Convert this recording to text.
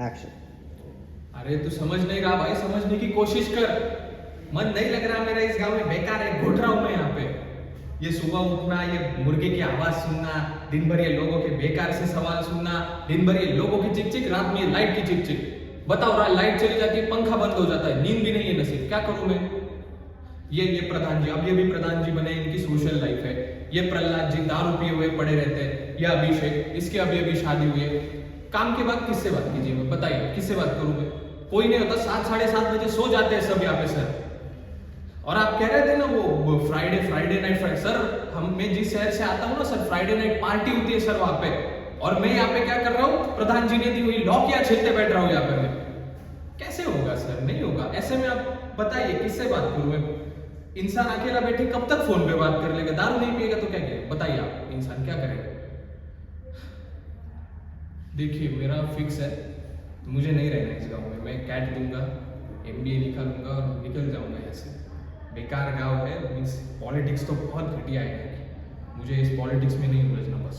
Action. अरे तू समझ नहीं रहा भाई, समझने की कोशिश कर। मन नहीं लग रहा मेरा इस गांव में, बेकार है, घुट रहा हूं मैं यहाँ पे। ये सुबह उठना, ये मुर्गे की आवाज सुनना, दिन भर ये लोगों के बेकार से सवाल सुनना, दिन भर ये लोगों की चिक चिक, रात में ये लाइट की चिक चिक। बताओ रहा, लाइट चली जाती है, पंखा बंद हो जाता है, नींद भी नहीं है नसीब, क्या करूं मैं। ये प्रधान जी, अब ये भी प्रधान जी बने, इनकी सोशल लाइफ है। ये प्रहलाद जी दारू पिए हुए पड़े रहते हैं। ये अभिषेक, इसके अभी शादी हुई है। काम के बाद किससे बात कीजिए, मैं बताइए किससे बात करूं मैं। कोई नहीं होता, 7 साढ़े 7 बजे सो जाते हैं सब यहाँ पे सर। और आप कह रहे थे ना वो फ्राइडे नाइट सर, मैं जिस शहर से आता हूँ ना सर, फ्राइडे नाइट पार्टी होती है सर वहां पे। और मैं यहाँ पे क्या कर रहा हूँ, प्रधान जी ने दी हुई लॉकिया छेलते बैठ रहा हूँ यहाँ पे मैं। कैसे होगा सर, नहीं होगा ऐसे में। आप बताइए किससे बात करूं मैं। इंसान अकेला बैठे कब तक फोन पे बात कर लेगा, दारू नहीं पिएगा तो क्या करेगा, बताइए आप, इंसान क्या करेगा। देखिए मेरा फिक्स है, मुझे नहीं रहना इस गांव में। मैं कैट दूंगा, एमबीए निकालूंगा और निकल जाऊंगा यहाँ से। बेकार गांव है, मीन्स पॉलिटिक्स तो बहुत घटिया है। मुझे इस पॉलिटिक्स में नहीं उलझना बस।